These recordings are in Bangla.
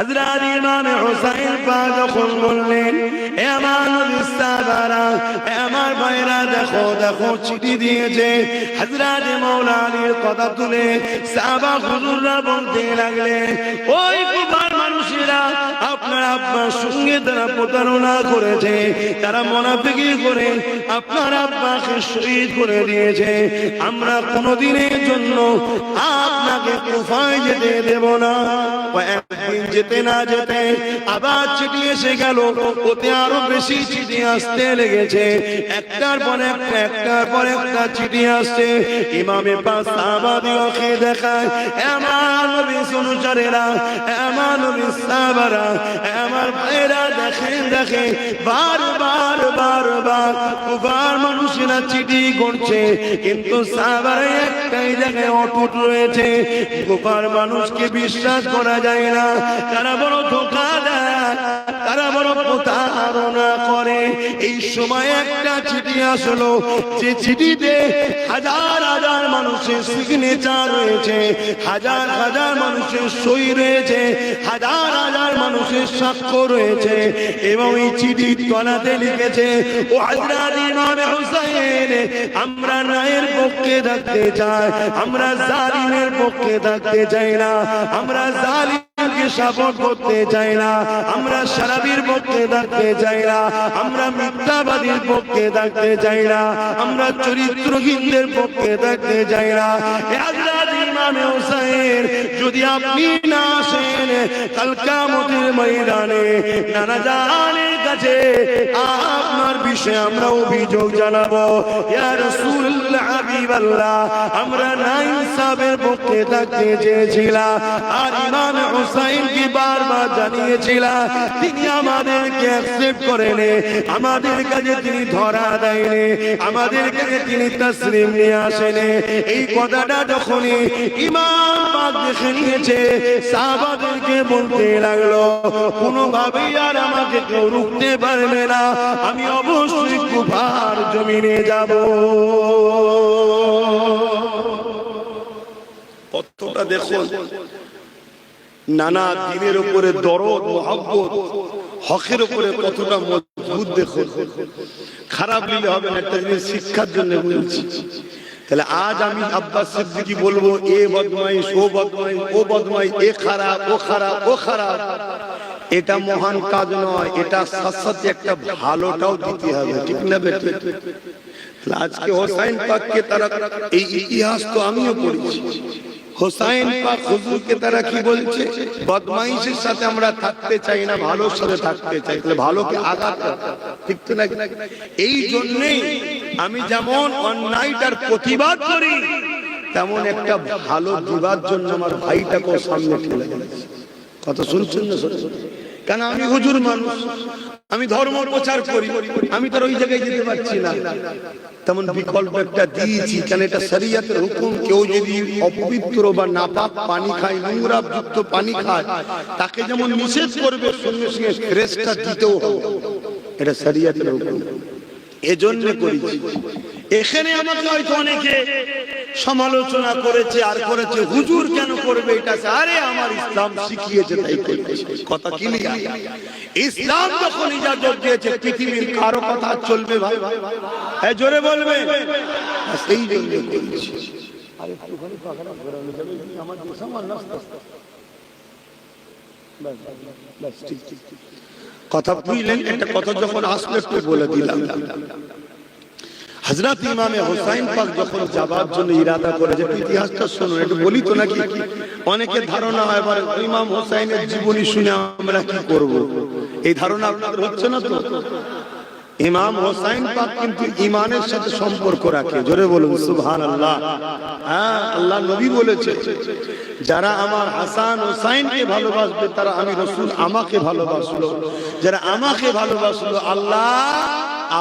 হযরত ইমাম হুসাইন পাক যখন বললেন, এ আমার নবীর সাহাবারা, এ আমার ভাইরা, দেখো দেখো চিঠি দিয়েছে। হযরত মাওলা আলীর কথা তুলে সাহাবা হুজুররা বলতে লাগলেন, ওই কুফার মানুষেরা আপনার আব্বার সঙ্গে তারা প্রতারণা করেছে, তারা মুনাফিকি করে আপনার আব্বাকে শহীদ করে দিয়েছে। আমরা কোনদিনের জন্য আপনাকে কুফায় যেতে দেব না। একদিন যেতে না যেতে আবার চিঠি এসে গেল, ওতে আরো বেশি চিঠি আসতে লেগেছে। একটার পর একটা, একটার পর একটা চিঠি আসছে। ইমামে পাক সাহাবাদিওকে দেখায়, আমার নবীর অনুসারীরা, আমার নবীর সাহাবারা, আমার ভাইরা, দেখেন দেখেন বারবার বারবার কুফার মানুষেরা চিঠি করছে, কিন্তু সাহাবারা একটাই জায়গায় অটুট রয়েছে। কুফার মানুষকে বিশ্বাস করা যায় না, তারা বড় ধোঁকা দেয়, তারা বড় প্রতারণা করে। এই সময় একটা চিঠি আসলো, যে চিঠিতে হাজার হাজার মানুষের সিগনেচার রয়েছে, হাজার হাজার মানুষের সই রয়েছে, হাজার হাজার মানুষের সাক্ষ্য রয়েছে। এবং এই চিঠির তলাতে লিখেছে, ও হযরত ইমাম হুসাইন, আমরা ন্যায়ের পক্ষে থাকতে চাই, আমরা জালিমের পক্ষে থাকতে চাই না, আমরা জালিমকে সাপোর্ট করতে চাই না, আমরা শারাবির পক্ষে থাকতে চাই না, আমরা মিথ্যাবাদীর পক্ষে থাকতে চাই না, আমরা চরিত্রহীনদের পক্ষে থাকতে চাই না। হযরত ইমাম হুসাইন, যদি আপনি না আসেন কাল কিয়ামতের ময়দানে নানা জানের কাছে আপনার বিষয়ে আমরা অভিযোগ জানাবো। ইয়া রাসূলুল্লাহ, হাবিবাল্লাহ, আমরা না ইনসাফের পক্ষে থাকতে চেয়েছিলাম, আর ইমাম হুসাইনকে বারবার জানিয়েছিলাম, তিনি আমাদেরকে অ্যাকসেপ্ট করেনি, আমাদের কাছে তিনি ধরা দেয়নি, আমাদের কাছে তিনি তাসলিম নিয়ে আসেনি। এই কথাটা যখনই ইমাম পাক দেখে নিয়েছে, সাহাবাদেরকে বলতে লাগলো, কোনোভাবেই আর আমাকে কেউ রুখতে পারবে না, আমি অবশ্যই কুফার জমিনে যাব। কতটা দেখুন, নানা দিনের উপরে দরদ, মহব্বত, হকের উপরে কতটা মজবুত দেখুন। খারাপ নিলে হবে না, একটা জিনিস শিক্ষার জন্য বলছি। তাহলে আজ আমি আব্বাস সিদ্দিকী বলবো, এ বদমাইশ, ও বদমাইশ, ও বদমাইশ, এ খারাপ, ও খারাপ, ও খারাপ, এটা মহান কাজ নয়। এটা সাথে সাথে একটা ভালোটাও দিতে হবে, ঠিক না বেটা? আজকে হোসাইন পাককে তারা, এই ইতিহাস তো আমিও পড়েছি, হোসাইন পাক হুজুরকে তারা কি বলছে, বদমাইশের সাথে আমরা থাকতে চাই না, ভালোর সাথে থাকতে চাই। তাহলে ভালোকে আঘাত, ঠিক তো না? এই জন্যই আমি যেমন অন্যায়টার প্রতিবাদ করি, তেমন একটা ভালো দিবার জন্য আমার ভাইটাকে সামনে ঠেলে দিয়েছি। কথা শুনছেন না? কেন? আমি হুজুর মানুষ, আমি ধর্ম প্রচার করি, আমি তো ওই জায়গায় যেতে পারছি না, তেমন বিকল্প একটা দিয়েছি। কেন? এটা শরীয়তের হুকুম। কেউ যদি অপবিত্র বা নাপাক পানি খায়, নোংরা যুক্ত পানি খায়, তাকে যেমন নিষেধ করবে, সঙ্গে সঙ্গে ফ্রেশটা দিতেও হবে, এটা শরীয়তের হুকুম। এজন্য করেছি। এখানে আমাকে হয়তো অনেকে সমালোচনা করেছে আর করেছে, হুজুর কেন করবে এটা? আরে আমার ইসলাম শিখিয়েছে তাই করেছে। কথা কি? ইসলাম যখন ইজাজত দিয়েছে, পৃথিবীর কারো কথা চলবে ভাই? হ্যাঁ, জোরে বলবে। সেই জন্য করেছি। আরে একটুখানি পাখানা ঘোরানো যাবে আমার মুসলমান নাস্তা, বাস ঠিক ঠিক কথা বুঝলেন? একটা কথা যখন আসলে একটু বলে দিলাম। হযরত ইমামে হুসাইন পাক যখন যাবার জন্য ইরাদা করেছে, ইতিহাসটা শুনুন, একটু বলি তো নাকি? অনেকে ধারণা হয় এবার ইমাম হুসাইনের জীবনী শুনে আমরা কি করব, এই ধারণা আপনাদের হচ্ছে না তো? ইমাম হুসাইন পাক কিন্তু ঈমানের সাথে সম্পর্ক রাখে। জোরে বলুন সুবহানাল্লাহ। হ্যাঁ, আল্লাহ নবী বলেছে, যারা আমার হাসান হুসাইনকে ভালোবাসবে তারা আমি রাসূল আমাকে ভালোবাসলো, যারা আমাকে ভালোবাসলো আল্লাহ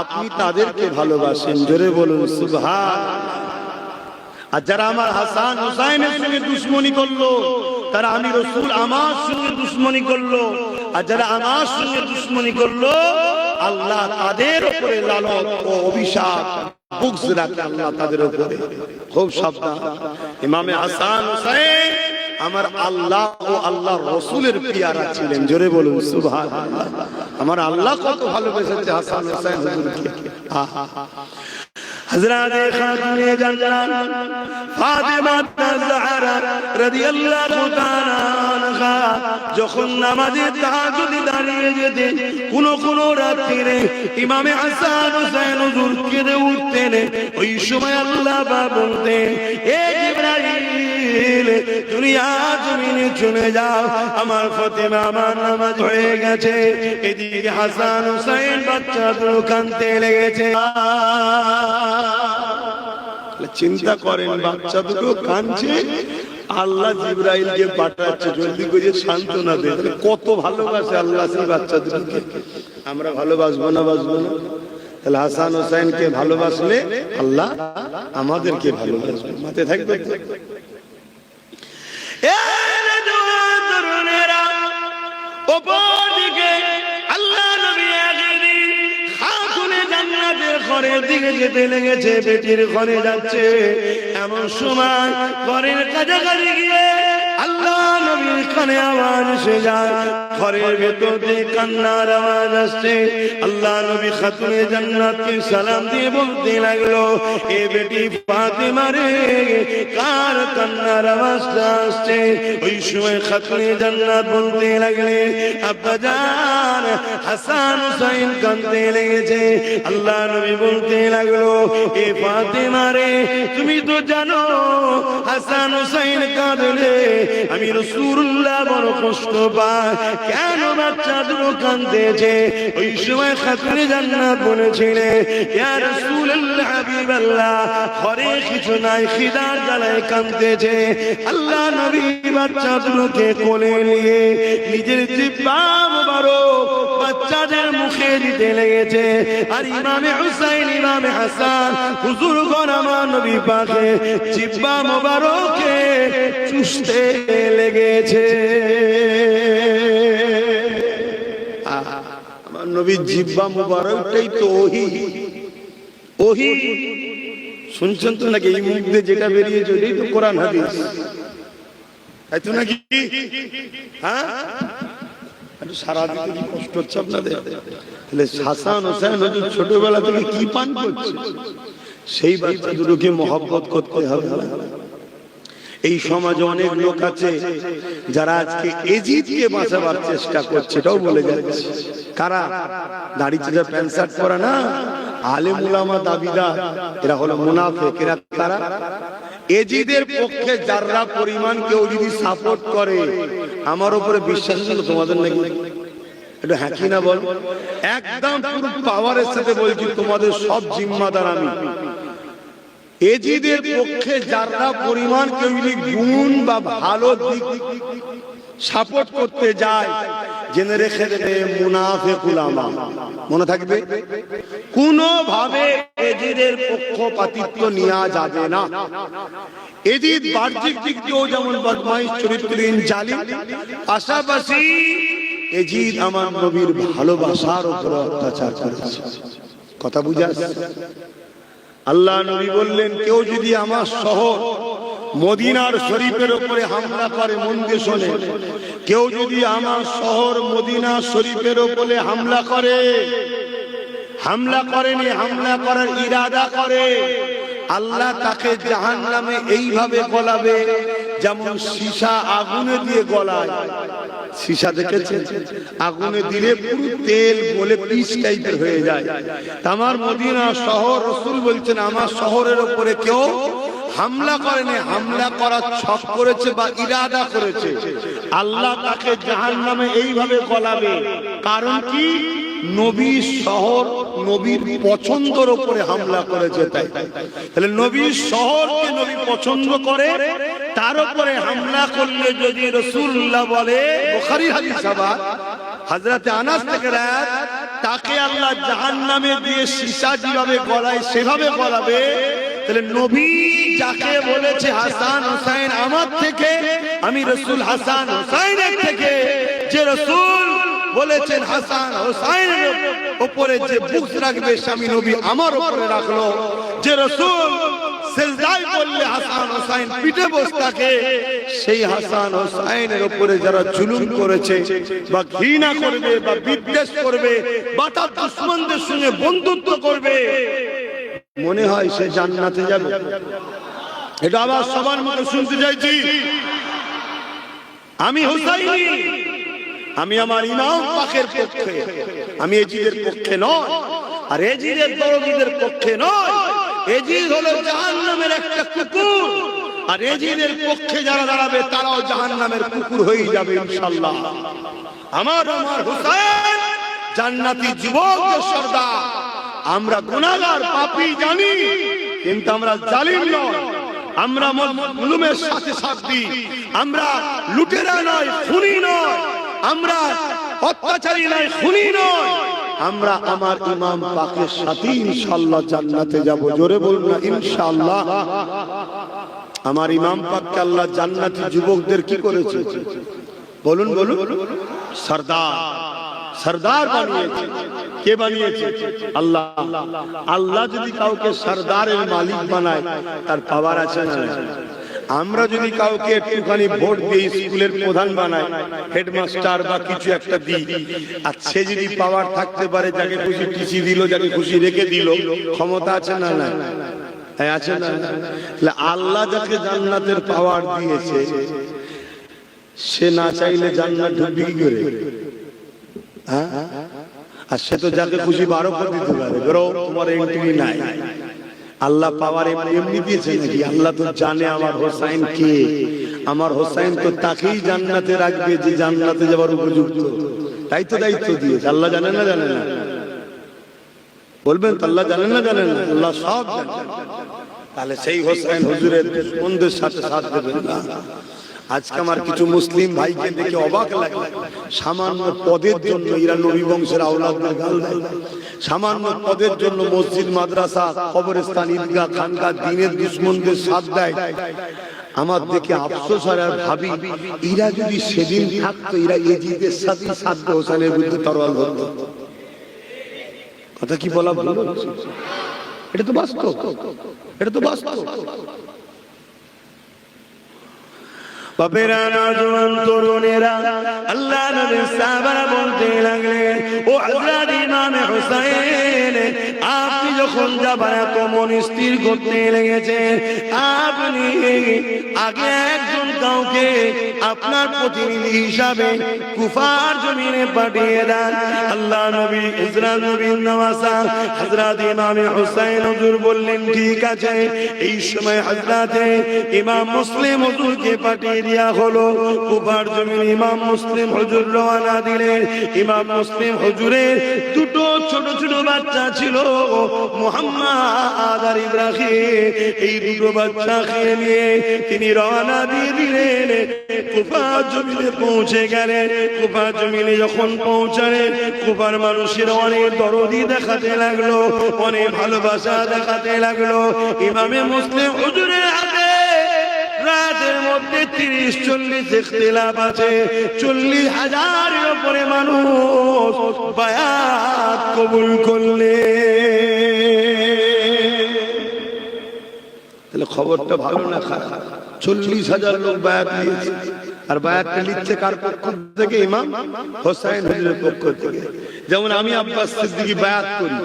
আপনি তাদেরকে ভালোবাসেন। জোরে বলুন সুবহানাল্লাহ। আর যারা আমার হাসান হুসাইনের সঙ্গে দুশমনি করলো, তারা আমি রাসূল আমার সঙ্গে দুশমনি করলো, আর যারা আমার সঙ্গে দুশমনি করলো আল্লাহ তাদের উপরে লানত ও অভিশাপ বুগজ রাখে আল্লাহ তাদের উপরে। খুব সাবধান। ইমামে হাসান হুসাইন আমার আল্লাহ ও আল্লাহ রসুলের পিয়ারা ছিলেন। জোরে বলুন সুবহানাল্লাহ। আমার আল্লাহ কত ভালোবেসেছে হাসান হোসেন হুজুরকে। হযরত খাতুনে জান্নাত ফাতেমা জাহরা রাদিয়াল্লাহু তাআলা আনহা যখন নামাজে তাহাজ্জুদে দাঁড়িয়ে যেতেন, কোন রাত্রিরে ইমামে হাসান হোসেন হুজুর কেঁদে উঠতেন, ওই সময় আল্লাহ পাক বলতেন, এ জিবরাইল দুনিয়া জমিনে চলে যাও, আমার ফাতেমা আমার নামাজ হয়ে গেছে। এদিকে হাসান হোসেন বাচ্চা দুটো কাঁদতে লেগেছে। চিন্তা করেন, বাচ্চা দুটো কাঁদছে, আল্লাহ জিবরাইলকে পাঠাচ্ছে জলদি করে সান্ত্বনা দে। কত ভালোবাসে আল্লাহ সেই বাচ্চা দুটোকে। আমরা ভালোবাসবো না? বাসবো না? তাহলে হাসান হোসেনকে ভালোবাসলে আল্লাহ আমাদেরকে ভালোবাসবে। মাথায় থাকবে। অপরদিকে আল্লাহ নবী খাতুনে জান্নাতের ঘরের দিকে যেতে লেগেছে, বেটির ঘরে যাচ্ছে। এমন সময় ঘরের কাছাকাছি গিয়ে আল্লাহ নবীর কানে আওয়াজ এসে যায়, ঘরের ভেতর দিয়ে কান্নার আওয়াজ আসছে। আল্লাহ নবী খাতুনে জান্নাতকে সালাম দিয়ে বলতে লাগলো, এ বেটি ফাতেমা রে, কার কান্নার আওয়াজটা আসছে? ওই সময় খাতুনে জান্নাত বলতে লাগলে, আব্বাজান হাসান হোসেন কাঁদতে লেগেছে। আল্লাহ নবী বলতে লাগলো, এ ফাতেমা রে, তুমি তো জানো হাসান হোসেন কাঁদলে আমি রাসূলুল্লাহ বড় কষ্ট পাই, কেন বাচ্চা দুটো কাঁদতেছে? ওই সময় খাতুনে জান্নাত বলেছিলেন, ইয়া রাসূলুল্লাহ হাবিবাল্লাহ, ঘরে কিছু নাই, খিদার জ্বালায় কাঁদতেছে। আল্লাহ নবী বাচ্চা দুটোকে কোলে নিয়ে নিজের জিহ্বা মোবারক বাচ্চাদের মুখে দিতে লেগেছে। আর ইমামে হুসাইন ইমামে হাসান হুজুরগণ আমার নবী পাকে জিহ্বা মোবারকে চুষতে লেগেছে। আমার নবীর জিহ্বা মোবারকটাই তো ওহি। শুনছেন তো নাকি? এই মুখ দিয়ে যেটা বেরিয়েছে ওটাই তো কোরআন হাদিস, তাই তো নাকি? হ্যাঁ, সারাদিন কি কষ্ট হচ্ছে আপনাদের? তাহলে হাসান হোসেন হুজুর ছোটবেলা থেকে কি পান করছে, সেই বাচ্চা দুটোকে মহব্বত করতে হবে। এই সমাজে অনেক লোক আছে যারা আজকে এজিদকে বাঁচাবার চেষ্টা করছে, এটাও বলে যাচ্ছে। কারা? দাড়ি চাঁচা প্যান্ট শার্ট পরা না, আলেম উলামা দাবিদার, এরা হলো মুনাফিক। এরা কারা? এজিদের পক্ষে যারা পরিমাণ কেউ যদি সাপোর্ট করে, আমার উপরে বিশ্বাস ছিল তোমাদের নাকি? এটা হ্যাঁ কি না বল? একদম পুরো পাওয়ারের সাথে বলছি, তোমাদের সব জিম্মাদার আমি। এজিদের পক্ষে যারা পরিমাণ কেউ যদি গুণ বা ভালো দিক সাপোর্ট করতে যায়, জেনে রেখে দেবে মুনাফিক উলামা। মনে থাকবে, কোনোভাবে এজিদের পক্ষপাতিত্ব নেওয়া যাবে না। এজিদ বাহ্যিক দিক দিয়েও যেমন বদমাইশ, চরিত্রহীন, জালিম, পাশাপাশি এজিদ আমার নবীর ভালোবাসার উপর অত্যাচার করেছে। কথা বুঝা? আল্লাহ নবী বললেন, কেউ যদি আমার শহর মদিনার শরীফের উপরে হামলা করে, মন দিয়ে শোনে, কেউ যদি আমার শহর মদিনা শরীফের উপরে হামলা করে, হামলা করেনি, হামলা করার ইরাদা করে, আল্লাহ তাকে জাহান্নামে এইভাবে গলাবে যেমন সীসা আগুনে দিয়ে গলায়। সীসা দেখেছেন? আগুনে দিলে পুরো তেল গলে পিচ টাইপের হয়ে যায়। আমার মদিনা শহর, রাসূল বলছেন, আমার শহরের উপরে কেউ হামলা করেনি, হামলা করার ছক করেছে বা ইরাদা করেছে, আল্লাহ তাকে জাহান্নামে এইভাবে গলাবে। কারণ কি? নবীর শহর, নবীর পছন্দের উপরে হামলা করেছে। তাই তাহলে নবীর শহরকে নবী পছন্দ করে, তার উপরে হামলা করলে যদি রাসূলুল্লাহ বলে, বুখারী হাদিস, হযরত আনাস থেকে রাত, তাকে আল্লাহ জাহান্নামে দিয়ে সীসা যেভাবে গলায় সেভাবে গলাবে। তাহলে নবী যাকে বলেছে হাসান হোসেন আমার থেকে, আমি রাসূল হাসান হোসেনের থেকে, যে রাসূল বলেছেন হাসান হোসেনের উপরে যে বুকস রাখবে স্বামী নবী আমার উপরে রাখলো, যে রাসূল সিজদায় পড়লে হাসান হোসেন পিঠে বসে থাকে, সেই হাসান হোসেনের উপরে যারা জুলুম করেছে বা ঘৃণা করবে বা বিদ্বেষ করবে বা তার দুশমনদের সঙ্গে বন্ধুত্ব করবে, মনে হয় সে জান্নাতে যাবে। এটা আবার সবার মতো শুনতে চাইছি। আমি হুসাইনি, আমি আমার ইমাম পাকের পক্ষে, আমি এজিদের পক্ষে নয়, আর এজিদের দরদীদের পক্ষে নয়। এজিদ হলো জাহান্নামের একটা কুকুর, আর এজিদের পক্ষে যারা দাঁড়াবে তারাও জাহান্নামের কুকুর হয়ে যাবে ইনশাআল্লাহ। আমার হুসাইন জান্নাতি যুবকদের সর্দার। আমরা গুনাহগার পাপী জানি, কিন্তু আমরা জালিম নয়, আমরা মুসলিমের সাথে সাথ দিই, আমরা লুটেরা নয়, খুনি নয়, আমরা অত্যাচারী নয়, খুনি নয়, আমরা আমার ইমাম পাকের সাথে ইনশাআল্লাহ জান্নাতে যাব। জোরে বলুন না ইনশাআল্লাহ। আমার ইমাম পাককে আল্লাহ জান্নাতি যুবকদের কি করেছে বলুন বলুন? সরদার, সরদার বানিয়েছে। কে বানিয়েছে? আল্লাহ। আল্লাহ যদি কাউকে সরদারের মালিক বানায় তার পাওয়ার আছে না? আমরা যদি কাউকে একটুখানি ভোট দিয়ে স্কুলের প্রধান বানাই, হেডমাস্টার বা কিছু একটা দিই, আর সে যদি পাওয়ার থাকতে পারে, যাকে খুশি টিসি দিল, যাকে খুশি রেখে দিল, ক্ষমতা আছে না? না আছে না? আল্লাহ যাকে জান্নাতের পাওয়ার দিয়েছে, সে না চাইলে জান্নাত ঢুকবে কি করে? আর সে তো যাকে খুশি 12 করে দিতে পারে, বেরো তোমার এন্ট্রি নাই। আল্লাহ পাওয়ার এমনি দিয়েছে নাকি? আল্লাহ তো জানে আমার হোসাইন কে। আমার হোসাইন তো তাকেই জান্নাতে রাখবে যে জান্নাতে যাওয়ার উপযুক্ত। তাই তো দায়িত্ব দিয়েছে। আল্লাহ জানেন না? জানেন না? বলবেন তো আল্লাহ জানেন না? জানেন না? আল্লাহ সব জানেন। তাহলে সেই হোসাইন হুজুরের দুশমনদের সাথে সাথ দেবেন না। আজকে আমার কিছু মুসলিম ভাইকে দেখে অবাক লাগে, সামান্য পদের জন্য এরা নবী বংশের আওলাদদের গাল দেয়, সামান্য পদের জন্য মসজিদ, মাদ্রাসা, কবরস্থান, ঈদগাহ, খানকাহ, দ্বীনের দুশমনদের সাথ দেয়। আমার দেখে আফসোস হয় আর ভাবি, এরা যদি সেদিন থাকতো, এরা এজিদের সাথে সাথ হোসেনের বিরুদ্ধে তরোয়াল ধরতো। কথা কি বলা ভালো? এটা তো বাস্তব, এটা তো বাস্তব। বাপেরা, নওজোয়ান তরুণেরা, আল্লাহ নবীর সাহাবারা বলতে লাগলেন, ও হযরত ইমাম হুসাইন, আপনি যখন যাবার এত মন স্থির করতে লেগেছেন, আপনি আগে একজন কাউকে আপনার প্রতিনিধি হিসাবে কুফার জমিনে পাঠিয়ে দেন। আল্লাহ নবী ইসরাত নবীর নওয়াসা হযরত ইমাম হুসাইন হুজুর বললেন, ঠিক আছে। এই সময় হযরত ইমাম মুসলিম হুজুরকে পাঠিয়ে দেয়া হলো কুফার জমিনে। ইমাম মুসলিম হুজুর রওনা দিলেন। ইমাম মুসলিম হুজুরের দুটো ছোট ছোট বাচ্চা ছিল, মুহাম্মদ আর ইব্রাহিম। এই দুটো বাচ্চাকে নিয়ে তিনি রওনা দিয়ে দিলেন, কুফার জমিনে পৌঁছে গেলেন। কুফার জমিনে যখন পৌঁছালেন, কুফার মানুষের অনেক দরদি দেখাতে লাগলো, অনেক ভালোবাসা দেখাতে লাগলো। ইমামে মুসলিম হুজুরের হাতে রাতের মধ্যে 30-40 ইখতিলাফ আছে। 40,000-এর উপরে মানুষ বায়াত কবুল করলে। তাহলে খবরটা ভালো না খারাপ? 40,000 লোক বায়াত নিয়েছে। আর বায়াতটা লিখছে কার পক্ষ থেকে? ইমাম হোসাইন হুজুরের পক্ষ থেকে। যেমন আমি আব্বাস সিদ্দিকী বায়াত করি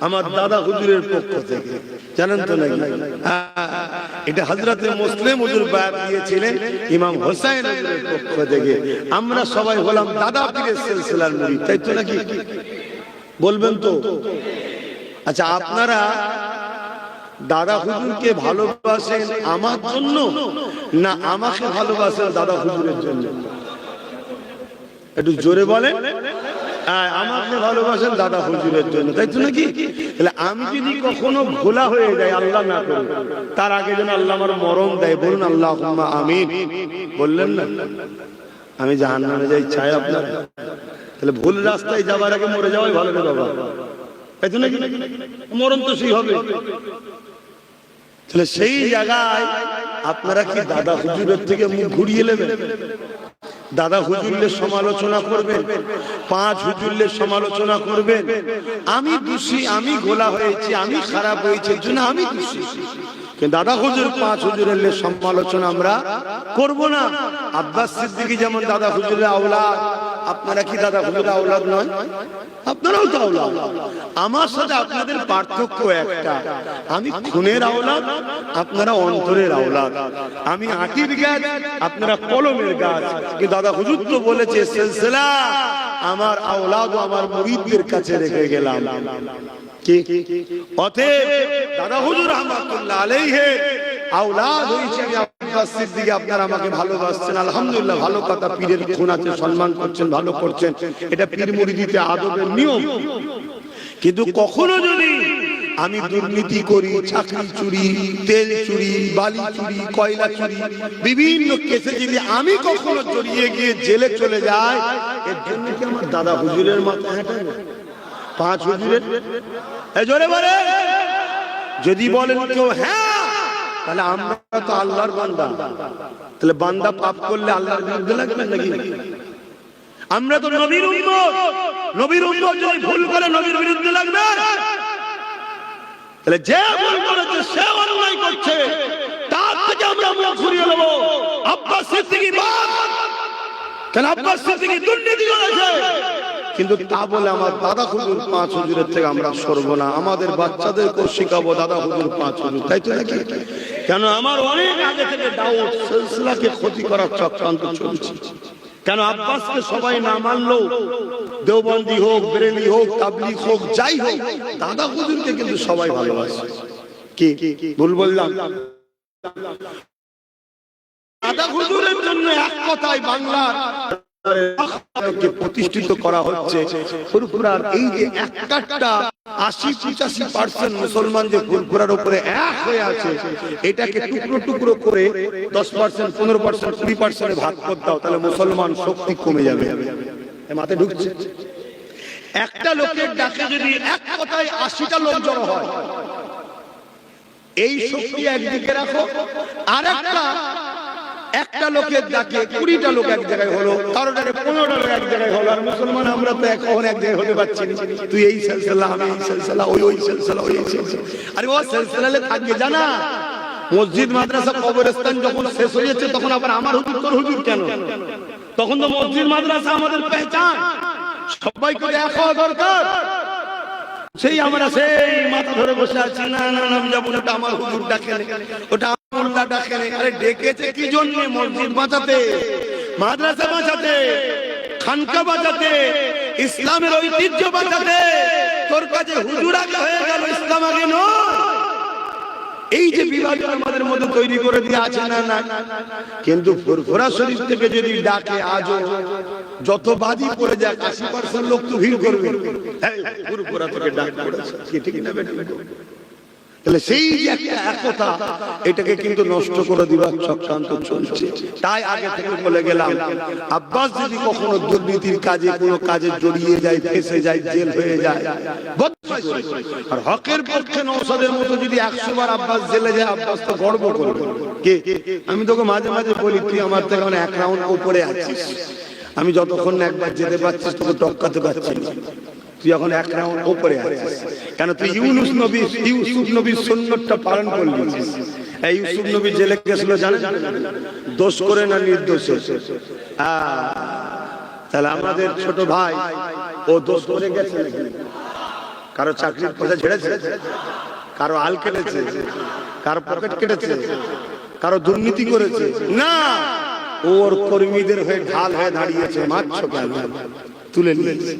আমার দাদা হুজুরের পক্ষ থেকে, জানেন তো নাকি? এটা হযরতে মুসলিম হুজুর বায়াত দিয়েছিলেন ইমাম হোসাইন হুজুরের পক্ষ থেকে। আমরা সবাই হলাম দাদা পীরের সিলসিলার মুরিদ, তাই তো নাকি? বলবেন তো? আচ্ছা, আপনারা দাদা হুজুরকে ভালোবাসেন আমার জন্য, না আমাকে ভালোবাসেন দাদা হুজুরের জন্য? একটু জোরে বলেন। আমাকে ভালোবাসেন দাদা হুজুরের জন্য, তাই তো নাকি? তাহলে আমি যদি কখনো ভোলা হয়ে যাই, আল্লাহ না করুন, তার আগে যেন আল্লাহ আমার মরণ দেয়। বলুন আল্লাহুম্মা আমিন। বললেন না? আমি জাহান্নামে যাই চাই আপনার? তাহলে ভুল রাস্তায় যাবার আগে মরে যাওয়াই ভালো রে বাবা, তাই তো নাকি? মরণ তো সেই হবে। তাহলে সেই জায়গায় আপনারা কি দাদা হুজুরের থেকে মুখ ঘুরিয়ে নেবেন? দাদা হুজুরের সমালোচনা করবেন, 5 হুজুরের সমালোচনা করবেন। আমি দোষী, আমি গোলা হয়েছি, আমি খারাপ হয়েছে জন্য আমি দোষী। কিন্তু দাদা হুজুর পাঁচ হুজুরের সমালোচনা আমরা করব না। আব্বাস সিদ্দিকী যেমন দাদা হুজুরের আওলাদ, আপনারা কি দাদা হুজুরের আওলাদ নয়? আপনারাও তো আওলাদ। আমার সাথে আপনাদের পার্থক্য একটা, আমি খুনের আওলাদ, আপনারা অন্তরের আওলাদ। আমি আটির গাছ, আপনারা কলমের গাছ। কিন্তু দাদা হুজুর তো বলেছে সিলসিলা আমার আওলাদ ও আমার মুরিদদের কাছে রেখে গেলাম। অতএব দাদা হুজুর রহমাতুল্লাহ আলাইহি আওলাদ হয়েছে আব্বাস সিদ্দিকী, আপনারা আমাকে ভালোবাসছেন, আলহামদুলিল্লাহ, ভালো কথা। পীরের খুন আছে, সম্মান করছেন, ভালো করছেন, এটা পীর মুরিদিতে আদবের নিয়ম। কিন্তু কখনো যদি আমি দুর্নীতি করি, চাকরি চুরি, তেল চুরি, বালি চুরি, কয়লা চুরি, বিভিন্ন কেসে যদি আমি কখনো জড়িয়ে গিয়ে জেলে চলে যাই, এর জন্য কি আমার দাদা হুজুরের মাথা হেঁটে না? পাঁচ হুজুরের জোরে বলে যদি বলেন কেউ হ্যাঁ, তাহলে আমরা তো আল্লাহর বান্দা। তাহলে বান্দা পাপ করলে আল্লাহর বিরুদ্ধে লাগবে নাকি? আমরা তো নবীর উম্মত, নবীর উম্মত যদি ভুল করে নবীর বিরুদ্ধে লাগবে? তাহলে যে ভুল করেছে সে অন্যায় করছে, তার থেকে আমরা মুখ ঘুরিয়ে নেব। আব্বাস সিদ্দিকী বাদ, কেন আব্বাস সিদ্দিকী দুর্নীতি করেছে, কিন্তু তা বলে আমার দাদা হুজুর পাঁচ হুজুরের থেকে আমরা সরব না। আমাদের বাচ্চাদেরকেও শিখাবো দাদা হুজুর পাঁচ হুজুর, তাই তো নাকি? কেন আমার অনেক আগে থেকে দাওয়াত সিলসিলাকে ক্ষতি করার চক্রান্ত চলছে। কেন আব্বাসকে সবাই না মানলো, দেওবন্দি হোক, বেরেলি হোক, তাবলীগ হোক, যাই হোক, দাদা হুজুরকে কিন্তু সবাই ভালোবাসে। কি ভুল বললাম? দাদা হুজুরের জন্য এক কথায় বাংলার প্রতিষ্ঠিত করা হচ্ছে। ফুরফুরার এই যে একটা 80-85% মুসলমান যে ফুরফুরার উপরে এক হয়ে আছে, এটাকে টুকরো টুকরো করে 10%, 15%, 20% ভাগ করে দাও, তাহলে মুসলমান শক্তি কমে যাবে। মাথায় ঢুকছে? একটা লোকের ডাকে যদি এক কথায় 80টা লোক জড়ো হয়, এই শক্তি একদিকে রাখো, আর একটা লোকের ডাকে 20টা লোক এক জায়গায় হলো, কারো ডাকে 15টা লোক এক জায়গায় হলো, আর মুসলমান আমরা তো এখন এক জায়গায় হতে পারছি না। তুই এই সিলসিলা, আমি এই সিলসিলা, ওই সিলসিলা, ওই সিলসিলা। আরে ও সিলসিলালে থাকবে জানা, মসজিদ মাদ্রাসা কবরস্থান যখন শেষ হয়ে যাচ্ছে, তখন আবার আমার হুজুর তোর হুজুর কেন? তখন তো মসজিদ মাদ্রাসা আমাদের পেহচান, সবাইকে এক হওয়া দরকার। সেই আমরা সেই মাথা ধরে বসে আছি, না না না যাবো না, ওটা আমার হুজুর ডাকেন, ওটা মোল্লা ডাকেন। আরে ডেকেছে কি জন্য? মসজিদ বাঁচাতে, মাদ্রাসা বাঁচাতে, খানকা বাঁচাতে, ইসলামের ঐতিহ্য বাঁচাতে। তোর কাছে হুজুর আগে হয়ে গেল, ইসলাম আগে নয়। এই যে বিভাজন আমাদের মধ্যে তৈরি করে দিয়ে আছে, না না। কিন্তু ফুরফুরা শরীফ থেকে যদি ডাকে, আজও যত বাদী পড়ে যায় 80% লোক তো ভিড় করবে, ফুরফুরা থেকে ডাক পড়েছে, ঠিক না বেটা? তাহলে সেই যে একটা একতা, এটাকে কিন্তু নষ্ট করে দিবার চক্রান্ত চলছে। তাই আগে থেকে বলে গেলাম, আব্বাস যদি কখনো দুর্নীতির কাজে, কোনো কাজে জড়িয়ে যায়, ফেসে যায়, জেল হয়ে যায়, আর হকের পক্ষে নওশাদের মতো যদি 100 বার আব্বাস জেলে যায়, আব্বাস তো গর্ব করবে। কে? আমি তোকে মাঝে মাঝে বলি, তুই আমার থেকে এক রাউন্ড উপরে আছিস, আমি যতক্ষণ একবার যেতে পারছিস তোকে টপকাতে পারছি না। তুই এখন এক রাউন্ড উপরে আছিস, কেন? তুই ইউসুফ নবীর সুন্নতটা পালন করলি। এই ইউসুফ নবী জেলে গেছিল জানেন, দোষ করে না নির্দোষে। তাহলে আমাদের ছোট ভাই, ও দোষ করে গেছে নাকি? কারো চাকরির পয়সা ছেড়েছে, কারো আল কেটেছে, কারো পকেট কেটেছে, কারো দুর্নীতি করেছে? না, ওর কর্মীদের হয়ে ঢাল হয়ে দাঁড়িয়েছে। মারছো কেন? তুলে নিয়েছে।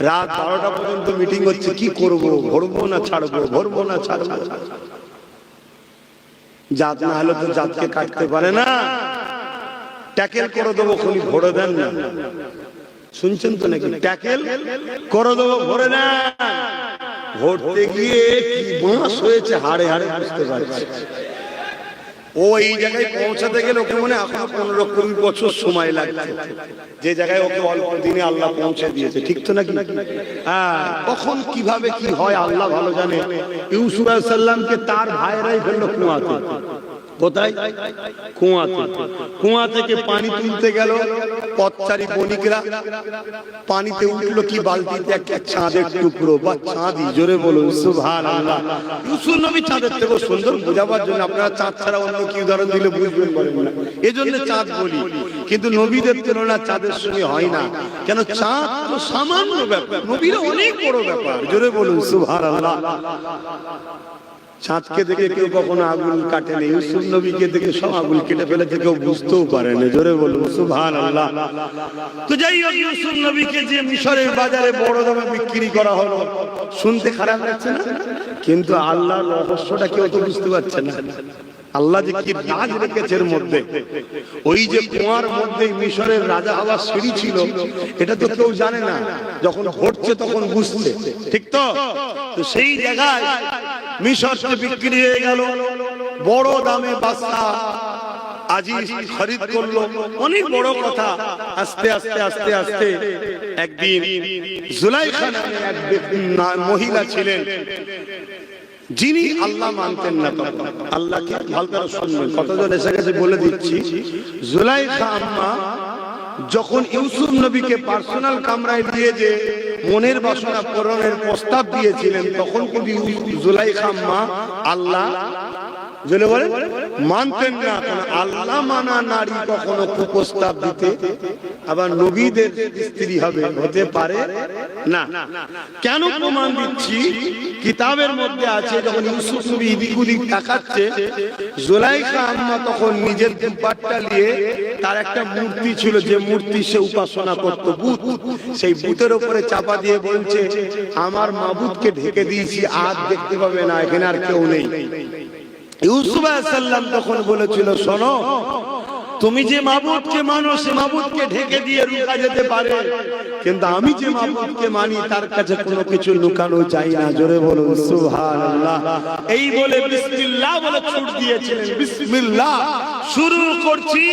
রাত 12টা পর্যন্ত মিটিং হচ্ছে, কি করব, ভরবো না ছাড়বো, ভরবো না ছাড়বো। জাত না হলে তো জাতকে কাটতে পারে না। ট্যাকেল করে দেবো, খুনি ভরে দেন না। শুনছেন তো নাকি? ট্যাকেল করে দেবো, ভরে দেন। ভরতে গিয়ে কি বাঁশ হয়েছে হাড়ে হাড়ে বুঝতে পারছি। ও এই জায়গায় পৌঁছাতে গেলে ওকে মনে এখনো 15-20 বছর সময় লাগছে, যে জায়গায় ওকে অল্প দিনে আল্লাহ পৌঁছে দিয়েছে। ঠিক তো নাকি? হ্যাঁ, কখন কিভাবে কি হয় আল্লাহ ভালো জানে। ইউসুফ আলাইহিস সালামকে তার ভাইরাই ফেললো কুয়াতে। কোথায়? কুয়াতে। কুয়া থেকে পানি তুলতে গেল পথচারী বণিকরা, পানিতে উঠলো কি বালতিতে একটা চাঁদের টুকরো বা চাঁদি, জোরে বলুন সুবহানাল্লাহ। ইউসুফ নবী চাঁদের থেকে সুন্দর বোঝাবার জন্য, আপনারা চাঁদ ছাড়া অন্য কি উদাহরণ দিলে বুঝবেন বলেন না, এজন্য চাঁদ বলি। কিন্তু নবীদের তুলনা চাঁদের সঙ্গে হয় না, কেন চাঁদ তো সামান্য ব্যাপার, নবীরা অনেক বড় ব্যাপার, জোরে বলুন সুবহানাল্লাহ। চাঁদকে দেখে কেউ কখনো আগুন কাটেনি, ইউসুফ নবীকে দেখে সব আগুন কেটে ফেলেছে, কেউ বুঝতেও পারেনি, জোরে বলুন সুবহানাল্লাহ। তো যাই হোক, ইউসুফ নবীকে যে মিশরের বাজারে বড় দামে বিক্রি করা হলো, শুনতে খারাপ লাগছে না? কিন্তু আল্লাহর রহস্যটা কেউ তো বুঝতে পারছে না। আল্লাহ যে কি রাজ রেখেছে এর মধ্যে, ওই যে কুয়ার মধ্যে মিশরের রাজা হওয়ার সিঁড়ি ছিল, এটা তো কেউ জানে না, যখন ঘটছে তখন বুঝছে, ঠিক তো? তো সেই জায়গায় মিশরকে বিক্রি হয়ে গেল, বড় দামে বাদশা আজিজ খরিদ করলো, অনেক বড় কথা। আস্তে আস্তে আস্তে আস্তে একদিন জুলাইখা নামে এক মহিলা ছিলেন, যিনি আল্লাহ মানতেন না। আল্লাহকে ভালো করে শুনবেন, কতজন এসে গেছে বলে দিচ্ছি। জুলাইখা আম্মা যখন ইউসুফ নবীকে পার্সোনাল কামরায় দিয়ে যে মনের বাসনা পূরণের প্রস্তাব দিয়েছিলেন, তখন কিন্তু জুলাইখা আম্মা আল্লাহ জেলে বলেন মানতেন না। আল্লাহ মানা নারী কখনো কুপ্রস্তাব দিতে আবার নবীদের স্ত্রী হবে হতে পারে না। কেন প্রমাণ দিচ্ছি? কিতাবের মধ্যে আছে, যখন ইউসুফ নবী এদিক ওদিক তাকাচ্ছে, জুলাইখা আম্মা তখন নিজের দুপাট্টা নিয়ে, তার একটা মূর্তি ছিল, যে মূর্তি সে উপাসনা করত, বুত, সেই বুতের উপরে চাপা দিয়ে বলছে, আমার মাবুদকে ঢেকে দিয়েছি, আর দেখতে পাবে না, এখানে আর কেউ নেই। ইউসুফ আলাইহিস সালাম তখন বলেছিল, শোনো, তুমি যে মাবুদকে মানো, সে মাবুদকে ঢেকে দিয়ে লুকা যেতে পারে, কিন্তু আমি যে মাবুদকে মানি তার কাছে কোনো কিছু লুকানো যায় না, জোরে বলুন সুবহানাল্লাহ। এই বলে বিসমিল্লাহ বলে ছুট দিয়েছিলেন, বিসমিল্লাহ, শুরু করছি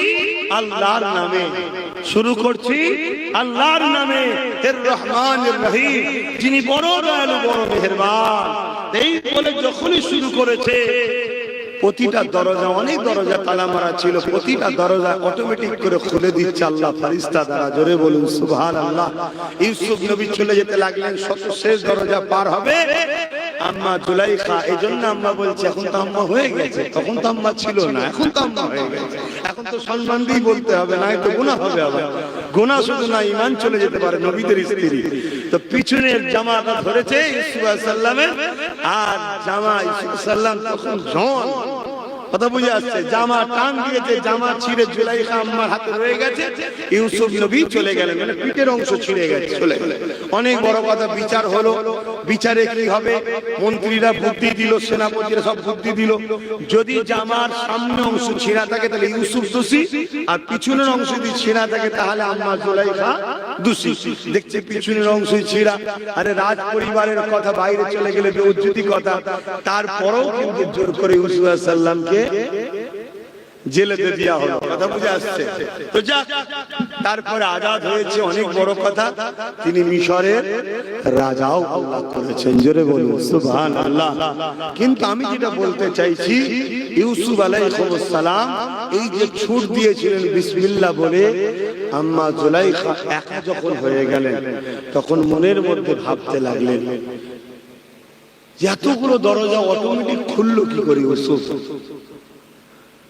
আল্লাহর নামে, শুরু করছি আল্লাহর নামে, এর রহমানির রহিম, যিনি বড় দয়ালু বড় মেহেরবান। এই বলে যখনই শুরু করেছে, প্রতিটা দরজা, অনেক দরজা তালা মারা ছিল, প্রতিটা দরজা অটোমেটিক করে খুলে দিচ্ছে আল্লাহ ফেরেশতা দ্বারা, জোরে বলুন সুবহানাল্লাহ। ইউসুফ নবী চলে যেতে লাগলেন, সর্বশেষ দরজা পার হবে আম্মা জুলাইখা। এই জন্য আম্মা বলছে, এখন তো আম্মা হয়ে গেছে, তখন তো আম্মা ছিল না, এখন তো আম্মা হয়ে গেছে, এখন তো সম্মান দিয়ে বলতে হবে, না তো গুনাহ হবে। আবার গুনাহ শুধু না, ঈমান চলে যেতে পারে নবীদের স্ত্রী। তো পিছনের জামাটা ধরেছে ইউসুফ আলাইহিস সালামের, আর জামা ইউসুফ আলাইহিস সালাম তখন জন, কথা বুঝে আসছে, জামা টান দিয়েছে, জামা ছিঁড়ে জুলাইখা আম্মার হাতে রয়ে গেছে, ইউসুফ নবী চলে গেলেন, মানে পিঠের অংশ ছিঁড়ে গেছে, চলে গেলেন। অনেক বড় কথা, বিচার হলো। বিচারে কি হবে? মন্ত্রীরা বুদ্ধি দিল, সেনাপতিরা সব বুদ্ধি দিল, যদি জামার সামনে অংশ ছিঁড়া থাকে তাহলে ইউসুফ দোষী, আর পিছনের অংশ যদি ছিঁড়া থাকে তাহলে আম্মা জুলাইখা দোষী। দেখছে পিছনের অংশই ছিঁড়া, আরে রাজ পরিবারের কথা, বাইরে চলে গেলে বেউজ্জতি কথা, তারপরেও কিন্তু জোর করে ইউসুফ আলাইহিস সালামকে জেলেতে দেওয়া হলো, কথা বুঝে আসছে। তো যাক, তারপরে আজাদ হয়েছে, অনেক বড় কথা, তিনি মিশরের রাজাও আল্লাহ করেছেন, জোরে বলুন সুবহানাল্লাহ। কিন্তু আমি যেটা বলতে চাইছি, ইউসুফ আলাইহিস সালাম এই যে ছুট দিয়েছিলেন বিসমিল্লাহ বলে, আম্মা জুলাইখা একা যখন হয়ে গেলেন, তখন মনের মধ্যে ভাবতে লাগলেন, এতগুলো দরজা অটোমেটিক খুললো কি করে? ইউসুফ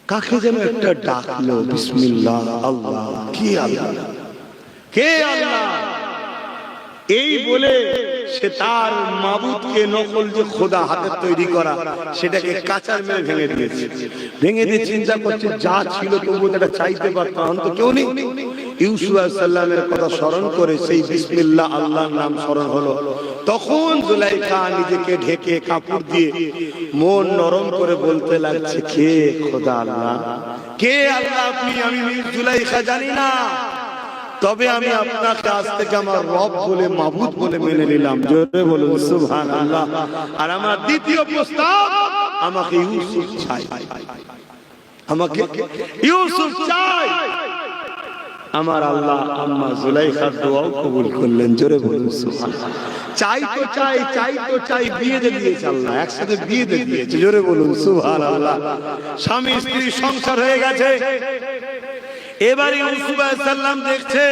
কাকে যেন একটা ডাকলো, বিসমিল্লাহ, আল্লাহ, কি আল্লাহ, কে আল্লাহ, এই বলে সে তার মাবুদকে, নকল যে খোদা হাতে তৈরি করা, সেটাকে কাঁচার মেরে ভেঙে দিয়েছে। ভেঙে দিয়ে চিন্তা করছে, যা ছিল তবু এটা চাইতে পারতাম, তো কেউ নেই। ইউসুফ আলাইহিস সালামের কথা স্মরণ করে সেই বিসমিল্লাহ আল্লাহর নাম স্মরণ হলো। তখন জুলাইখা নিজেকে ঢেকে কাপড় দিয়ে মন নরম করে বলতে লাগছে, কে খোদা আল্লাহ, কে আল্লাহ আপনি? আমি জুলাইখা জানি না, তবে আমি আপনাকে আজ থেকে আমার রব বলে, মাবুদ বলে মেনে নিলাম, জোরে বলুন সুবহানাল্লাহ। আর আমার দ্বিতীয় প্রস্তাব, আমাকে ইউসুফ চাই, আমাকে ইউসুফ চাই। আমার আল্লাহ আম্মা জুলাইখার দোয়াও কবুল করলেন। জোরে বলুন সুবহানাল্লাহ। চাই তো চাই, চাই তো চাই, বিয়ে দিয়ে দিয়েছে আল্লাহ, একসাথে বিয়ে দিয়ে দিয়েছে। জোরে বলুন সুবহানাল্লাহ। স্বামী স্ত্রী সংসার হয়ে গেছে। এবারে ইউসুফ আলাইহিস সালাম দেখছে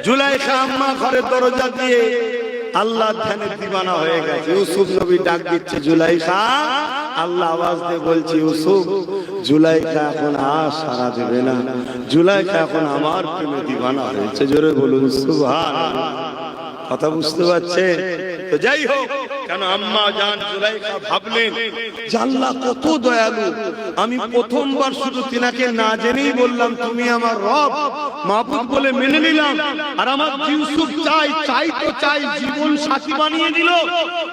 জুলাইখা আম্মা ঘরের দরজা দিয়ে আল্লাহ ধ্যানে দিওয়ানা হয়ে গেছে। ইউসুফ নবী ডাক দিচ্ছে জুলাইখা, আল্লাহ আওয়াজ দিয়ে বলছে ইউসুফ, জুলাইখা এখন আর সারা দেবে না, জুলাইখা এখন আমার প্রেমে দিওয়ানা হয়েছে। জোরে বলুন সুবহানাল্লাহ। কথা বুঝতে পারছে তো? যাই হোক, কেন আম্মা জান জুলাইখা ভাবলেন যে আল্লাহ কত দয়ালু, আমি প্রথমবার শুধু তিনাকে না জেনেই বললাম তুমি আমার রব মাবুদ বলে মেনে নিলাম, আর আমার ইউসুফ চাই, চাই তো চাই, জীবন সাথী বানিয়ে দিল।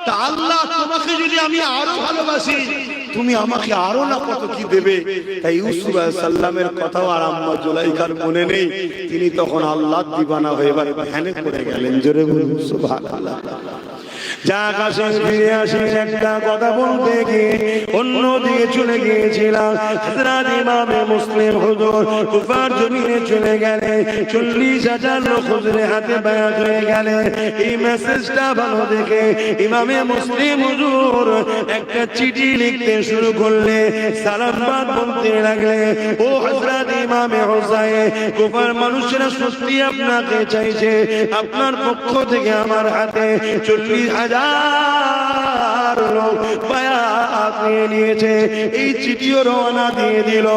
তা আল্লাহ তোমাকে যদি আমি আরো ভালোবাসি, তুমি আমাকে আরো না কত কি দেবে। তাই ইউসুফ আলাইহিস সালামের কথাও আর আম্মা জুলাইখার মনে নেই। তিনি তখন আল্লাহ দিওয়ানা হয়ে এবার ধ্যানে পড়ে গেলেন। জোরে বলুন সুবহানাল্লাহ। যা কাছে ফিরে আসি, একটা কথা বলতে গিয়ে অন্য দিকে চলে গিয়েছিলাম। হযরত ইমামে মুসলিম হুজুর কুফার জমিনে চলে গেলেন। 40,000 লোক হুজুরের হাতে বায়াত হয়ে গেলেন। এই মেসেজটা ভালো দেখে ইমামে মুসলিম হুজুর একটা চিঠি লিখতে শুরু করলে, সালামবাদ বলতে লাগলে, ও হযরত ইমামে হুসাইন, কুফার মানুষেরা সত্যি আপনাকে চাইছে, আপনার পক্ষ থেকে আমার হাতে 40,000 লোক বায়াত নিয়ে নিয়েছে। এই চিঠিও রওনা দিয়ে দিল।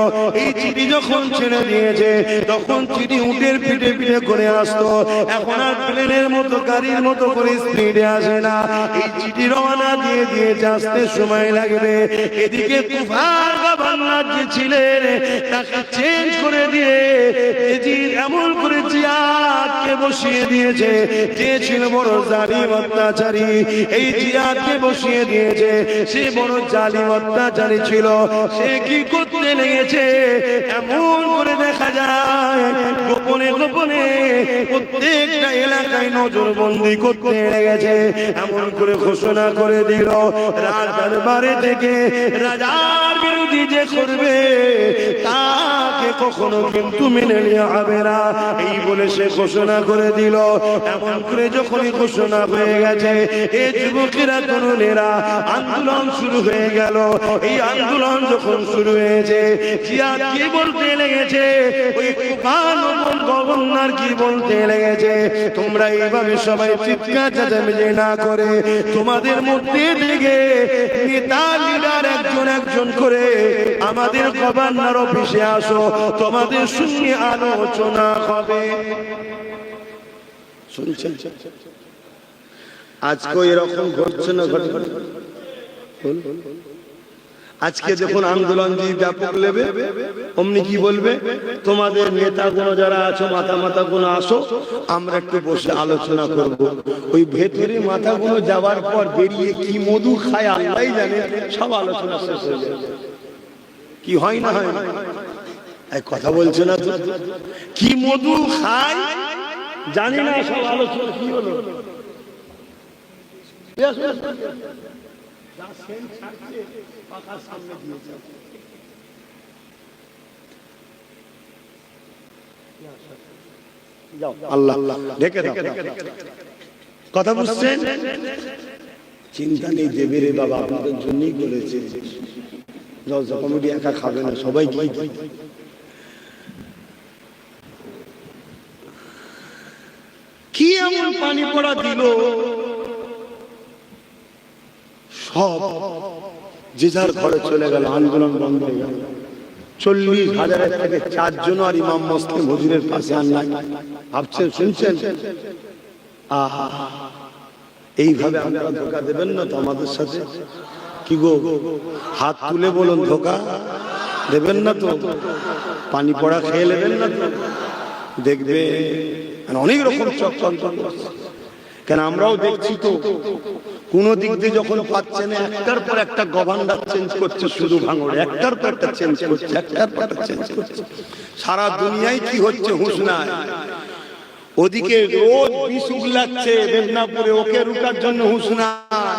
এই চিঠি যখন ছেড়ে দিয়েছে, তখন চিঠি উটের পিঠে পিঠে করে আসতো, এখন আর প্লেনের মতো গাড়ির মতো করে স্পিডে আসে না। এই চিঠি রওনা দিয়ে দিয়েছে, আসতে সময় লাগবে। এদিকে কুফার গভর্নর যে ছিলেন, তাকে চেঞ্জ করে দিয়ে এমন করে জিয়াদকে বসিয়ে দিয়েছে, যে ছিল বড় জালিম অত্যাচারী, এই জিয়াদকে বসিয়ে দিয়েছে। সে বড় জালিম অত্যাচারী ছিল। সে কি করতে লেগেছে, এমন করে দেখা যায় গোপনে গোপনে প্রত্যেকটা এলাকায় নজরবন্দি করতে লেগেছে। এমন করে ঘোষণা করে দিল, রাজ দরবারে থেকে রাজার বিরোধী যে করবে তাকে কখনো কিন্তু মেনে নেওয়া হবে না, এই বলে সে ঘোষণা করে দিল। এমন করে যখনই ঘোষণা হয়ে গেছে, এই যুবকেরা তরুণেরা আন্দোলন শুরু হয়ে গেল। এই আন্দোলন যখন শুরু হয়েছে, জিয়াদ কি বলতে লেগেছে, ওই কুফার গভর্নর কি বলতে লেগেছে, তোমরা এইভাবে সবাই চিৎকার চেঁচামেচি না করে তোমাদের মধ্যে থেকে নেতা লিডার একজন একজন করে আমাদের গভর্নর অফিসে আসো, তোমাদের সঙ্গে আলোচনা হবে। শুনছেন? আজকে এরকম ঘটছে না? ঘটে। আজকে যখন আন্দোলন যে ব্যাপক লেবে, অমনি কি বলবে, তোমাদের নেতাগুলো যারা আছো, মাথাগুলো আসো, আমরা একটু বসে আলোচনা করব। ওই ভেতরে মাথাগুলো যাওয়ার পর বেরিয়ে কি মধু খায় আল্লাহই জানে, সব আলোচনা শেষ হয়ে যায়। কি হয় না হয়? এই কথা বলছো না তো? কি মধু খায় জানি না, সব আলোচনা কি হলো। আল্লাহ দেখে দাও। কথা বুঝছেন? চিন্তা নেই, দেবে রে বাবা, আপনাদের জন্যই করেছে। কমিটি একা খাবে না, সবাই কি এমন পানি পড়া দিল, সব যে যার ঘরে চলে গেল, আন্দোলন বন্ধ হয়ে গেল। 40,000 থেকে 4 জন আর ইমাম মুসলিম হুজুরের পাশে আর নাই। ভাবছেন, শুনছেন? আহা, এইভাবে আপনারা ধোঁকা দেবেন না তো আমাদের সাথে? কি গো, হাত তুলে বলুন, ধোঁকা দেবেন না তো? পানি পড়া খেয়ে নেবেন না তো? দেখবে অনেক রকম চক্রান্ত করছে। কেন আমরাও দেখছি তো, কোন দিক দিয়ে যখন পাচ্ছে না, একটার পর একটা গভর্নর চেঞ্জ করছে, শুধু ভাঙড়ে একটার পর একটা চেঞ্জ করছে, একটার পর একটা চেঞ্জ করছে। সারা দুনিয়ায় কি হচ্ছে হুঁশ নাই। ওদিকে রোজ বিষ উগলাচ্ছে মেদিনীপুরে, ওকে রুকার জন্য হুঁশ নাই।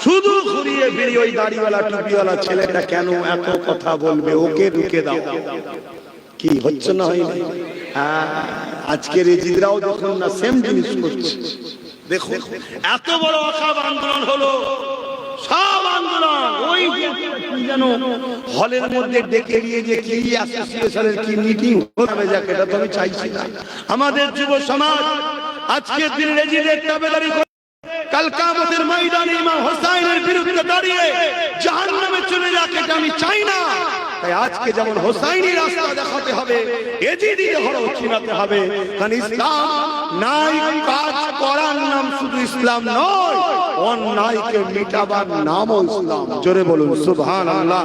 শুধু ঘুরিয়ে ফিরিয়ে ওই দাড়িওয়ালা টুপিওয়ালা ছেলেটা কেন এত কথা বলবে, ওকে রুকে দাও। কি হচ্ছে না? হয়নি? আজকের এজিদরাও দেখুন না সেম জিনিস করছে। দেখুন এত বড় অখাব আন্দোলন হলো, সব আন্দোলন ওই যেন হলের মধ্যে ডেকে নিয়ে যে কি অ্যাসোসিয়েশনের কি মিটিং হবে, যাকে এটা তো আমি চাইছি না। আমাদের যুব সমাজ আজকের দিন রেজিদের তাবেদারি করে কাল কিয়ামতের ময়দানে ইমাম হোসেনের বিরুদ্ধে দাঁড়িয়ে জাহান্নামে চলে যাক, এটা আমি চাই না। তাই আজকে যেমন হোসাইনি রাস্তা দেখাতে হবে, এজিদি হরও চিনাতে হবে। কারণ ইসলাম নাই কাজ করার নাম শুধু ইসলাম নয়, অন্যায়কে মিটাবার নামও ইসলাম। জোরে বলুন সুবহানাল্লাহ।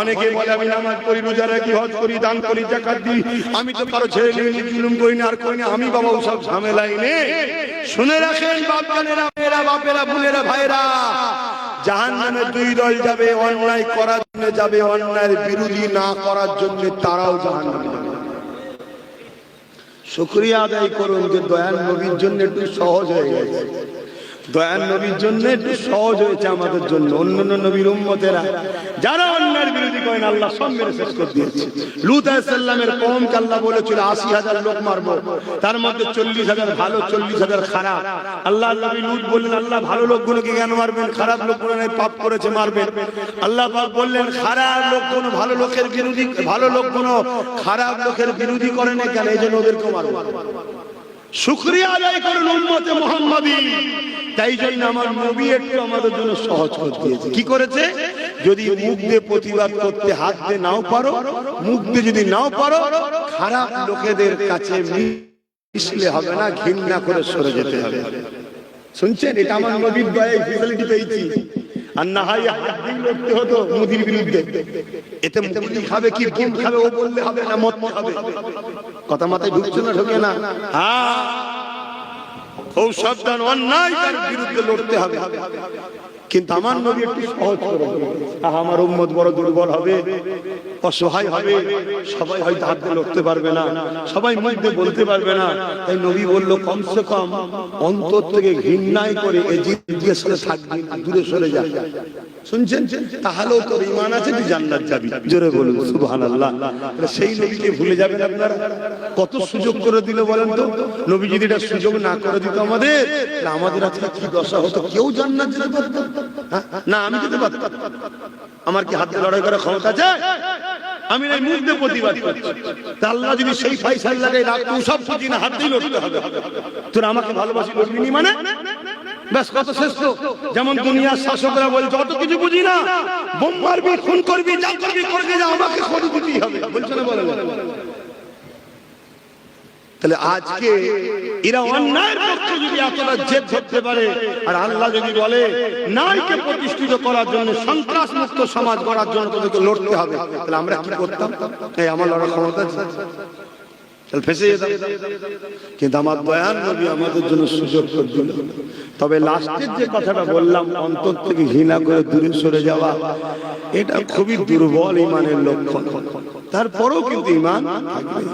অনেকে বলে আমি নামাজ পড়ি, রোজা রাখি, হজ করি, দান করি, যাকাত দিই, আমি তো কারো ছেলে নিয়ে জুলুম করি না, আর করি না, আমি বাবা ওসব ঝামেলাই নেই। শুনে রাখেন বাপজানেরা, মেয়েরা, বাপেরা, বোনেরা, ভাইরা, জাহান্নামে দুই দল যাবে, অন্যায় করার জন্য যাবে, অন্যায়ের বিরোধী না করার জন্য তারাও জাহান্নামে যাবে। শুকরিয়া আদায় করুন যে দয়াল নবীর জন্য একটু সহজ হয়ে গেছে, দয়াল নবীর জন্য একটু সহজ হয়েছে আমাদের জন্য। অন্যান্য নবীর উম্মতেরা যারা অন্যায়ের বিরোধী করেন আল্লাহ সব মেরে শেষ করে দিয়েছে। লূত আলাইহিস সালামের কওমকে আল্লাহ বলেছিল ৮০,০০০ লোক মারবো, তার মধ্যে ৪০,০০০ ভালো, ৪০,০০০ খারাপ। আল্লাহ নবী লূত বললেন আল্লাহ ভালো লোকগুলোকে কেন মারবেন, খারাপ লোকগুলো পাপ করেছে মারবেন। আল্লাহ পাক বললেন খারাপ লোকগুলো ভালো লোকের বিরোধী, ভালো লোকগুলো খারাপ লোকের বিরোধী করে না কেন, এই জন্য ওদেরকে মারবো। শুকরিয়া আদায় করুন উম্মতে মুহাম্মাদী। তাই জন্য আমার নবী একটু আমাদের জন্য সহজ করে দিয়েছে। কি করেছে? যদি মুখ দিয়ে প্রতিবাদ করতে হাত দিয়ে নাও পারো, মুখ দিয়ে যদি নাও পারো, খারাপ লোকেদের কাছে মিশলে হবে না, ঘৃণা করে সরে যেতে হবে। শুনছেন, এটা আমার নবীর দয়ায় ফ্যাসিলিটি পেয়েছি। আর না হয় হাত দিয়ে লড়তে হতো মোদির বিরুদ্ধে, এতে মোদি খাবে কি ডিম খাবে ও বললে হবে না, মত খাবে। কথা মাথায় ঢুকছে না, ঢোকে না? হ্যাঁ, খুব সাবধান, অন্যায়ের বিরুদ্ধে লড়তে হবে। কিন্তু আমার নবী একটু সহজ করে দিয়েছে। আমার উম্মত বড় দুর্বল হবে, অসহায় হবে, সবাই হয়তো হাত দিয়ে লড়তে পারবে না, সবাই মুখ দিয়ে বলতে পারবে না। তাই নবী বলল কমসে কম অন্তর থেকে ঘৃণাই করে এই জিজ্ঞেস করে থাকবি, দূরে সরে যা। শুনছেন, তাহলেও তোর ঈমান আছে, তুই জান্নাত যাবি। জোরে বলুন সুবহানাল্লাহ। সেই নবীকে ভুলে যাবেন আপনারা? কত সুযোগ করে দিল বলেন তো। নবী যদি এটা সুযোগ না করে দিত আমাদের, আমাদের আজকে কি দশা হতো? কেউ জান্নাত যেতে পারত না, আমি যেতে পারতাম? আমার কি হাতে লড়াই করার ক্ষমতা আছে? আমি এই মুখ দিয়ে প্রতিবাদ করছি। আল্লাহ যদি সেই ফয়সালা লাগাই রাখতো সব বুঝি না, হাত দিয়ে লড়তে হবে। তোর আমাকে ভালোবাসি লড়বি নি মানে ব্যাস, কত শেষ তো। যেমন দুনিয়ার শাসকরা বলছে অত কিছু বুঝি না, বোম মারবি, খুন করবি, যা করবি করবি, যা আমাকে খোঁজ দিতেই হবে, বলছে না? বলে তাহলে আজকে এরা অন্যায়ের পক্ষে যদি এতটা জেদ ধরতে পারে, আর আল্লাহ যদি বলে নারীকে প্রতিষ্ঠিত করার জন্য, সন্ত্রাস মুক্ত সমাজ গড়ার জন্য তোদেরকে লড়তে হবে, তাহলে আমরা কি করতাম? এই আমার লড়ার ক্ষমতা আছে, তাহলে ফেসে যেতাম। কিন্তু আমার দয়াল নবী আমাদের জন্য সুযোগ করে দিল। তবে লাস্টের যে কথাটা বললাম, অন্তর থেকে ঘৃণা করে দূরে সরে যাওয়া, এটা খুবই দুর্বল ঈমানের লক্ষণ। তারপরেও কিন্তু ঈমান থাকবে।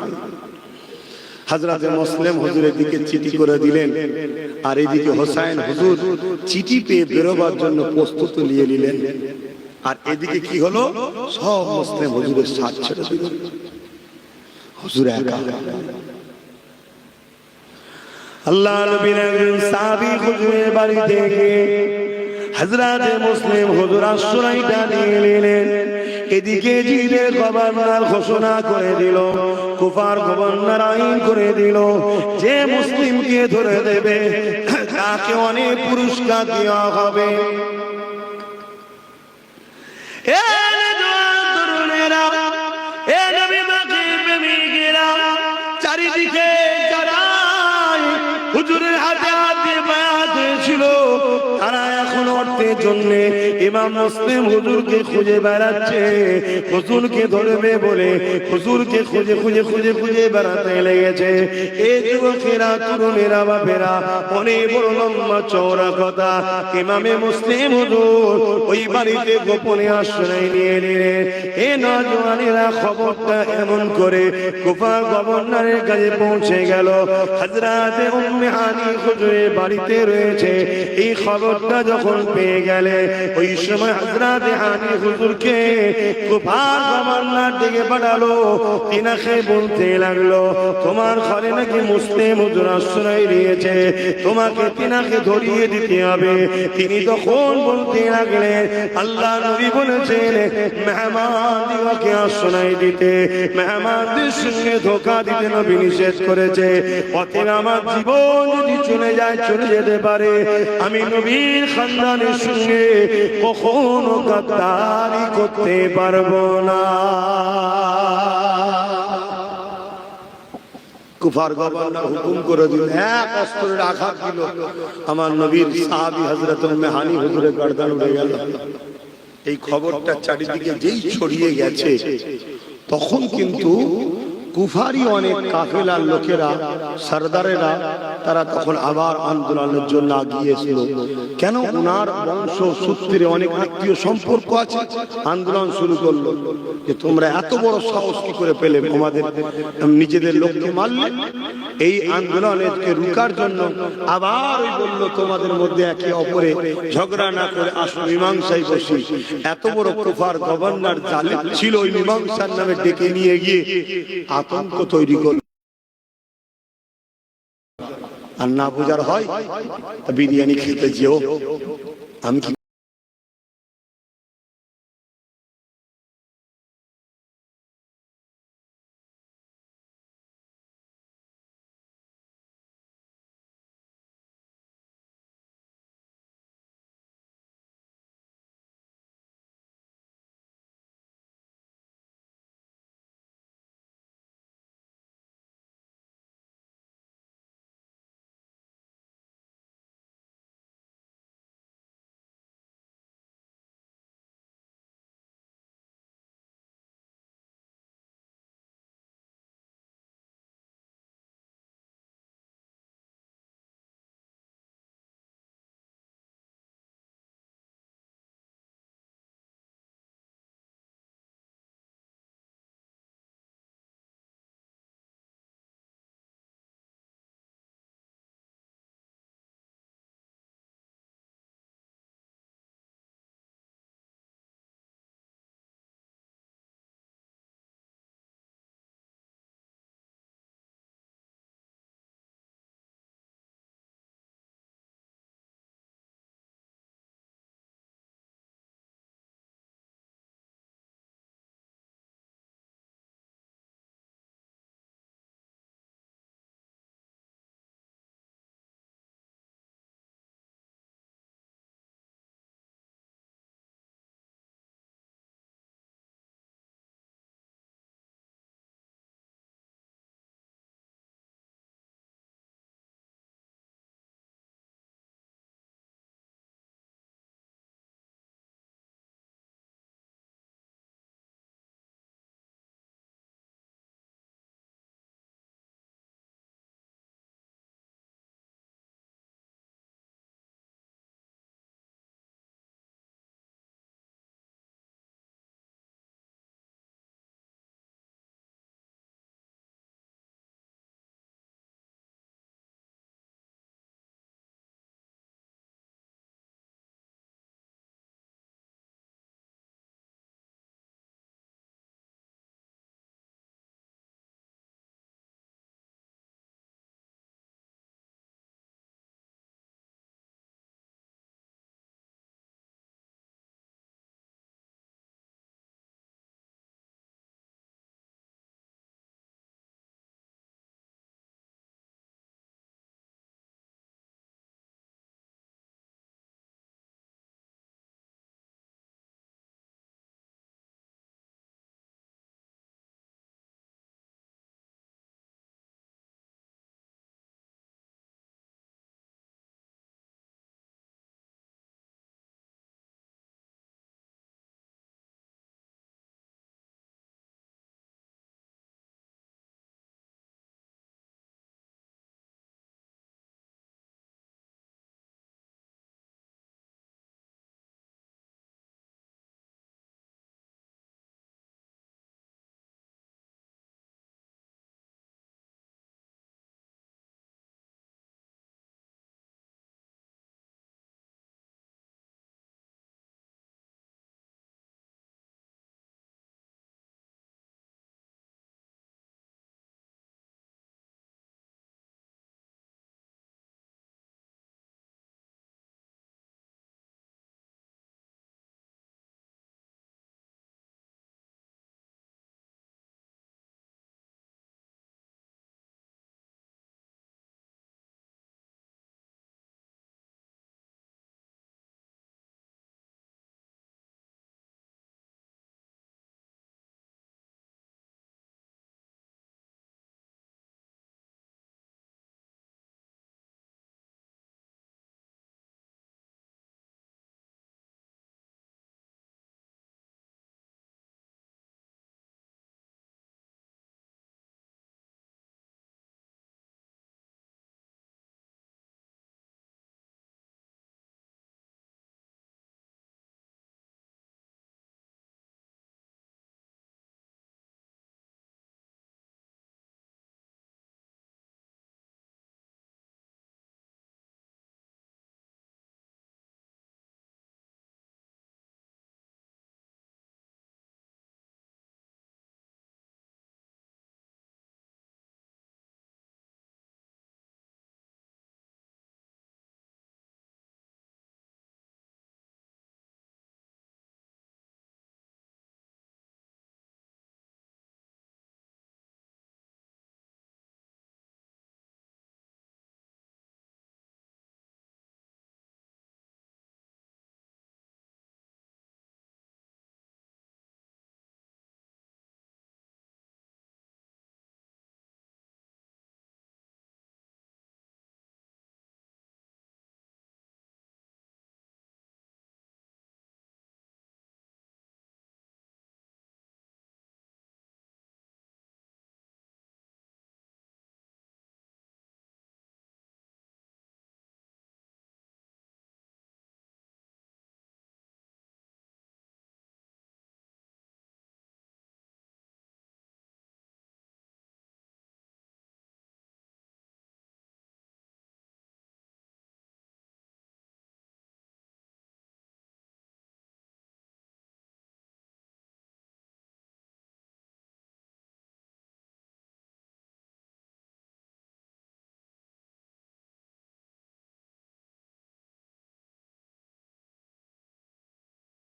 হযরতে মুসলিম হুজুরের দিকে চিঠি করে দিলেন, আর এদিকে হোসাইন হুজুর চিঠি পেয়ে বেরোবার জন্য প্রস্তুতি নিয়ে নিলেন। আর এদিকে কি হলো, সব মুসলিম হুজুরের সাথ ছেড়ে দিল। হুজুর একা। আল্লাহ নবীর একজন সাহাবী হুজুরের বাড়িতে গিয়ে হযরতে মুসলিম হুজুর আশ্রয়টা নিয়ে নিলেন। এদিকে জিদের গভর্নর ঘোষণা করে দিল, কুফার গভর্নর আইন করে দিল, যে মুসলিমকে ধরে দেবে তাকে অনেক পুরস্কার দেওয়া হবে। চারিদিকে যারা হুজুরের হাতে হাত দিয়ে বায়াত হয়েছিল, তারা এখন অর্থের জন্য ইমাম মুসলিম হুজুরকে খুঁজে বেড়াচ্ছে, হুজুরকে ধরবে বলে হুজুরকে খুঁজে খুঁজে খুঁজে খুঁজে বেড়াতে লেগেছে। এই যুবকেরা, তরুণেরা, বাপেরা, অনেক বড় লম্বা চওড়া কথা। ইমামে মুসলিম হুজুর ওই বাড়িতে গোপনে আশ্রয় নিয়ে নিলেন। এই নওজওয়ানেরা খবরটা এমন করে কুফার গভর্নরের কাছে পৌঁছে গেল, হযরতে উম্মে হানি হুজুরের বাড়িতে রয়েছে। এই খবরটা যখন পেয়ে পেয়ে গেলে ওই সময় হযরত হানি হুজুরকে কুফার গভর্নর দিকে পাঠালো। তিনাকে বলতে লাগলো, তোমার ঘরে নাকি মুসলিম হুজুর আশ্রয় দিয়েছে, তোমাকে তিনাকে ধরিয়ে দিতে হবে। তিনি তখন বলতে লাগলেন, আল্লাহ নবী বলেছেন মেহমানদিগকে আশ্রয় দিতে, মেহমানদের সঙ্গে ধোঁকা দিতে নবী নিষেধ করেছে। অতএব আমার জীবন যদি চলে যায় চলে যেতে পারে, আমি নবীর খানদানের সঙ্গে কখনো গাদ্দারি করতে পারবো না। কুফার গভর্নর হুকুম করে দিল, এক অস্ত্রের আঘাত দিল, আমার নবীর সাহাবী হযরত মেহানি হুজুরের গর্দান উড়ে গেল। এই খবরটা চারিদিকে যেই ছড়িয়ে গেছে, তখন কিন্তু কুফারি অনেক কাফেলার লোকেরা, সরদারেরা, তারা তখন আবার আন্দোলনের জন্য আগিয়েছিল। কেন? ওনার বংশ সূত্রে অনেক আত্মীয় সম্পর্ক আছে। আন্দোলন শুরু করলো যে তোমরা এত বড় সাহস কি করে পেলে, আমাদের নিজেদের লোককে মারলে। এই আন্দোলনকে রুকার জন্য আবার ওই বলল, তোমাদের মধ্যে একে অপরে ঝগড়া না করে আসো মীমাংসায় বসি। এত বড় কুফার গভর্নর জালেম ছিল, ওই মীমাংসার নামে ডেকে নিয়ে গিয়ে আতঙ্ক তৈরি করল। আর না বোঝার হয় বিরিয়ানি খেতে যেও, আমি কি